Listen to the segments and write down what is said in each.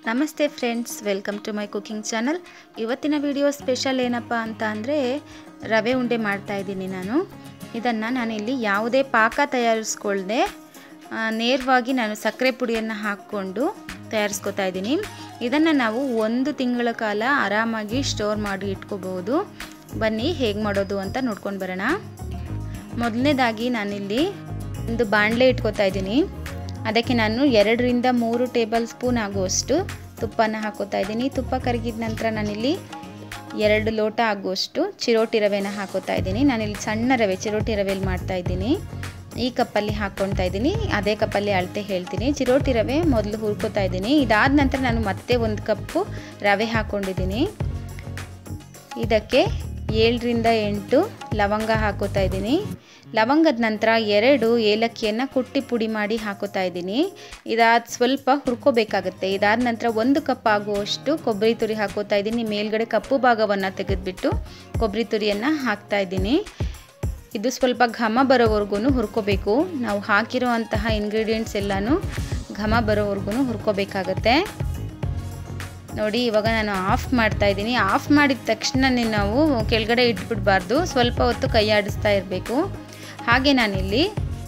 ನಮಸ್ತೆ friends, welcome to my cooking channel. ಇವತ್ತಿನ video special ಏನಪ್ಪ ಅಂತ ಅಂದರೆ ರವೆ ಉಂಡೆ ಮಾಡ್ತಾ ಇದ್ದೀನಿ ನಾನು. ಇದನ್ನು ನಾನಿಲ್ಲಿ ಯಾವುದೇ ಪಾಕ ತಯಾರಿಸ್ಕೊಳ್ಳದೆ ನೇರವಾಗಿ ನಾನು ಸಕ್ಕರೆ ಪುಡಿಯನ್ನು ಹಾಕ್ಕೊಂಡು ತಯಾರಿಸ್ಕೊತಾ ಇದ್ದೀನಿ. ಇದನ್ನು ನಾವು 1 ತಿಂಗಳ ಕಾಲ ಆರಾಮಾಗಿ ಸ್ಟೋರ್ ಮಾಡಿ ಇಟ್ಕೋಬಹುದು. ಬನ್ನಿ ಹೇಗೆ ಮಾಡೋದು ಅಂತ ನೋಡ್ಕೊಂಡು ಬರೋಣ. ಮೊದಲನೇದಾಗಿ ನಾನಿಲ್ಲಿ ಒಂದು ಬಾಣಲೆ ಇಟ್ಕೋತಾ ಇದ್ದೀನಿ. ಅದಕ್ಕೆ ನಾನು 2 ರಿಂದ 3 ಟೇಬಲ್ ಸ್ಪೂನ್ ಆಗುವಷ್ಟು ತುಪ್ಪನ ಹಾಕೋತಾ ಇದ್ದೀನಿ. ತುಪ್ಪ ಕರಗಿದ ನಂತರ ನಾನಿಲ್ಲಿ 2 ಲೋಟ ಆಗುವಷ್ಟು ಚಿರೋಟಿ ರವೆನ ಹಾಕೋತಾ ಇದ್ದೀನಿ. ನಾನಿಲ್ಲಿ ಸಣ್ಣ ರವೆ ಚಿರೋಟಿ ರವೆಯಲ್ಲಿ ಮಾಡ್ತಾ ಇದ್ದೀನಿ. ಈ ಕಪ್ಪಲ್ಲಿ ಹಾಕ್ಕೊಳ್ತಾ ಇದ್ದೀನಿ. ಅದೇ ಕಪ್ಪಲ್ಲಿ ಅಳತೆ ಹೇಳ್ತೀನಿ. ಚಿರೋಟಿ ರವೆ ಮೊದಲು ಹುರ್ಕೋತಾ ಇದ್ದೀನಿ. ಇದಾದ ನಂತರ ನಾನು ಮತ್ತೆ 1 ಕಪ್ಪು ರವೆ ಹಾಕ್ಕೊಂಡಿದ್ದೀನಿ. ಇದಕ್ಕೆ 7 ರಿಂದ 8 ಲವಂಗ ಹಾಕೋತಾ ಇದ್ದೀನಿ. ಲವಂಗದ ನಂತರ 2 ಏಲಕ್ಕಿಯನ್ನು ಕುಟ್ಟಿ ಪುಡಿ ಮಾಡಿ ಹಾಕೋತಾ ಇದ್ದೀನಿ. ಇದಾದ ಸ್ವಲ್ಪ ಹುರ್ಕೋಬೇಕಾಗುತ್ತೆ. ಇದಾದ ನಂತರ 1 ಕಪ್ ಆಗುವಷ್ಟು ಕೊಬ್ಬರಿ ತುರಿ ಹಾಕೋತಾ ಇದ್ದೀನಿ. ಮೇಲ್ಗಡೆ ಕಪ್ಪು ಭಾಗವನ್ನು ತೆಗೆದುಬಿಟ್ಟು ಕೊಬ್ಬರಿ ತುರಿಯನ್ನು ಹಾಕ್ತಾ ಇದ್ದೀನಿ. ಇದು ಸ್ವಲ್ಪ ಘಮ ಬರೋವರೆಗೂ ಹುರ್ಕೋಬೇಕು. ನಾವು ಹಾಕಿರುವಂತಹ ಇಂಗ್ರೀಡಿಯೆಂಟ್ಸ್ ಎಲ್ಲನೂ ಘಮ ಬರೋವರೆಗೂ ಹುರ್ಕೋಬೇಕಾಗತ್ತೆ. ನೋಡಿ, ಇವಾಗ ನಾನು ಆಫ್ ಮಾಡ್ತಾ ಇದ್ದೀನಿ. ಆಫ್ ಮಾಡಿದ ತಕ್ಷಣನೇ ನಾವು ಕೆಳಗಡೆ ಇಟ್ಬಿಡಬಾರ್ದು. ಸ್ವಲ್ಪ ಹೊತ್ತು ಕೈ ಆಡಿಸ್ತಾ ಇರಬೇಕು. ಹಾಗೆ ನಾನಿಲ್ಲಿ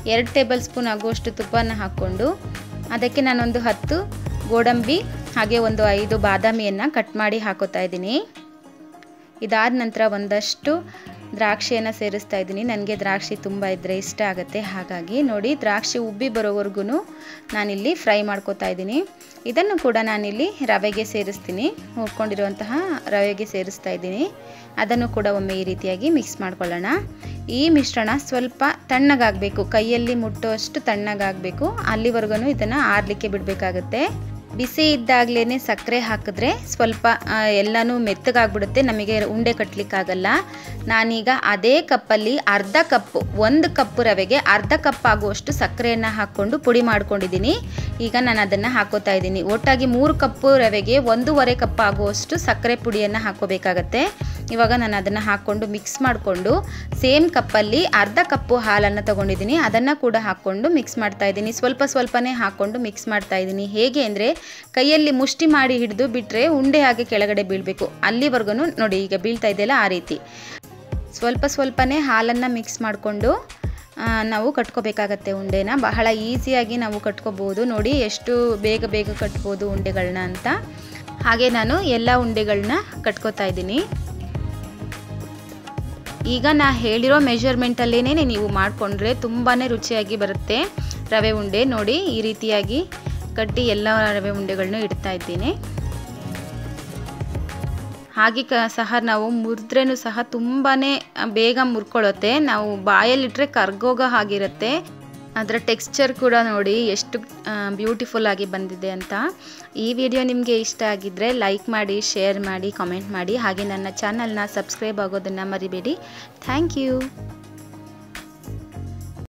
2 ಟೇಬಲ್ ಸ್ಪೂನ್ ಆಗುವಷ್ಟು ತುಪ್ಪನ ಹಾಕ್ಕೊಂಡು ಅದಕ್ಕೆ ನಾನೊಂದು 10 ಗೋಡಂಬಿ ಹಾಗೆ ಒಂದು 5 ಬಾದಾಮಿಯನ್ನು ಕಟ್ ಮಾಡಿ ಹಾಕೋತಾ ಇದ್ದೀನಿ. ಇದಾದ ನಂತರ ಒಂದಷ್ಟು ದ್ರಾಕ್ಷಿಯನ್ನು ಸೇರಿಸ್ತಾ ಇದ್ದೀನಿ. ನನಗೆ ದ್ರಾಕ್ಷಿ ತುಂಬ ಇದ್ದರೆ ಇಷ್ಟ ಆಗುತ್ತೆ. ಹಾಗಾಗಿ ನೋಡಿ, ದ್ರಾಕ್ಷಿ ಉಬ್ಬಿ ಬರೋವರೆಗೂ ನಾನಿಲ್ಲಿ ಫ್ರೈ ಮಾಡ್ಕೋತಾ ಇದ್ದೀನಿ. ಇದನ್ನು ಕೂಡ ನಾನಿಲ್ಲಿ ರವೆಗೆ ಸೇರಿಸ್ತೀನಿ. ಹುರ್ಕೊಂಡಿರುವಂತಹ ರವೆಗೆ ಸೇರಿಸ್ತಾ ಇದ್ದೀನಿ. ಅದನ್ನು ಕೂಡ ಒಮ್ಮೆ ಈ ರೀತಿಯಾಗಿ ಮಿಕ್ಸ್ ಮಾಡ್ಕೊಳ್ಳೋಣ. ಈ ಮಿಶ್ರಣ ಸ್ವಲ್ಪ ತಣ್ಣಗಾಗಬೇಕು, ಕೈಯಲ್ಲಿ ಮುಟ್ಟುವಷ್ಟು ತಣ್ಣಗಾಗಬೇಕು. ಅಲ್ಲಿವರೆಗೂ ಇದನ್ನು ಆರಲಿಕ್ಕೆ ಬಿಡಬೇಕಾಗತ್ತೆ. ಬಿಸಿ ಇದ್ದಾಗಲೇ ಸಕ್ಕರೆ ಹಾಕಿದ್ರೆ ಸ್ವಲ್ಪ ಎಲ್ಲನೂ ಮೆತ್ತಗಾಗ್ಬಿಡುತ್ತೆ, ನಮಗೆ ಉಂಡೆ ಕಟ್ಟಲಿಕ್ಕಾಗಲ್ಲ. ನಾನೀಗ ಅದೇ ಕಪ್ಪಲ್ಲಿ ಅರ್ಧ ಕಪ್ಪು, 1 ಕಪ್ ರವೆಗೆ ಅರ್ಧ ಕಪ್ ಆಗುವಷ್ಟು ಸಕ್ಕರೆಯನ್ನು ಹಾಕ್ಕೊಂಡು ಪುಡಿ ಮಾಡ್ಕೊಂಡಿದ್ದೀನಿ. ಈಗ ನಾನು ಅದನ್ನು ಹಾಕೋತಾ ಇದ್ದೀನಿ. ಒಟ್ಟಾಗಿ 3 ಕಪ್ಪು ರವೆಗೆ 1.5 ಕಪ್ ಆಗುವಷ್ಟು ಸಕ್ಕರೆ ಪುಡಿಯನ್ನು ಹಾಕೋಬೇಕಾಗತ್ತೆ. ಇವಾಗ ನಾನು ಅದನ್ನು ಹಾಕ್ಕೊಂಡು ಮಿಕ್ಸ್ ಮಾಡಿಕೊಂಡು ಸೇಮ್ ಕಪ್ಪಲ್ಲಿ ಅರ್ಧ ಕಪ್ಪು ಹಾಲನ್ನು ತೊಗೊಂಡಿದ್ದೀನಿ. ಅದನ್ನು ಕೂಡ ಹಾಕ್ಕೊಂಡು ಮಿಕ್ಸ್ ಮಾಡ್ತಾ ಇದ್ದೀನಿ. ಸ್ವಲ್ಪನೇ ಹಾಕ್ಕೊಂಡು ಮಿಕ್ಸ್ ಮಾಡ್ತಾ ಇದ್ದೀನಿ. ಹೇಗೆ ಅಂದರೆ ಕೈಯಲ್ಲಿ ಮುಷ್ಟಿ ಮಾಡಿ ಹಿಡಿದು ಬಿಟ್ಟರೆ ಉಂಡೆ ಹಾಗೆ ಕೆಳಗಡೆ ಬೀಳಬೇಕು. ಅಲ್ಲಿವರೆಗೂ ನೋಡಿ, ಈಗ ಬೀಳ್ತಾ ಇದೆಯಲ್ಲ ಆ ರೀತಿ ಸ್ವಲ್ಪನೇ ಹಾಲನ್ನು ಮಿಕ್ಸ್ ಮಾಡಿಕೊಂಡು ನಾವು ಕಟ್ಕೋಬೇಕಾಗತ್ತೆ. ಉಂಡೆನ ಬಹಳ ಈಸಿಯಾಗಿ ನಾವು ಕಟ್ಕೋಬೋದು. ನೋಡಿ ಎಷ್ಟು ಬೇಗ ಕಟ್ಬೋದು ಉಂಡೆಗಳನ್ನ ಅಂತ. ಹಾಗೆ ನಾನು ಎಲ್ಲ ಉಂಡೆಗಳನ್ನ ಕಟ್ಕೋತಾ ಇದ್ದೀನಿ. ಈಗ ನಾ ಹೇಳಿರೋ ಮೆಷರ್ಮೆಂಟಲ್ಲೇ ನೀವು ಮಾಡಿಕೊಂಡ್ರೆ ತುಂಬಾ ರುಚಿಯಾಗಿ ಬರುತ್ತೆ ರವೆ ಉಂಡೆ. ನೋಡಿ, ಈ ರೀತಿಯಾಗಿ ಕಟ್ಟಿ ಎಲ್ಲ ರವೆ ಉಂಡೆಗಳನ್ನೂ ಇಡ್ತಾ ಇದ್ದೀನಿ. ಹಾಗೆ ಸಹ ನಾವು ಮುರಿದ್ರೂ ಸಹ ತುಂಬಾ ಬೇಗ ಮುರ್ಕೊಳ್ಳುತ್ತೆ. ನಾವು ಬಾಯಲ್ಲಿಟ್ಟರೆ ಕರ್ಗೋಗೋ ಹಾಗಿರುತ್ತೆ. ಅದರ ಟೆಕ್ಸ್ಚರ್ ಕೂಡ ನೋಡಿ ಎಷ್ಟು ಬ್ಯೂಟಿಫುಲ್ ಆಗಿ ಬಂದಿದೆ ಅಂತ. ಈ ವಿಡಿಯೋ ನಿಮಗೆ ಇಷ್ಟ ಆಗಿದ್ದರೆ ಲೈಕ್ ಮಾಡಿ, ಶೇರ್ ಮಾಡಿ, ಕಾಮೆಂಟ್ ಮಾಡಿ. ಹಾಗೆ ನನ್ನ ಚಾನಲ್ನ ಸಬ್ಸ್ಕ್ರೈಬ್ ಆಗೋದನ್ನು ಮರಿಬೇಡಿ. Thank you.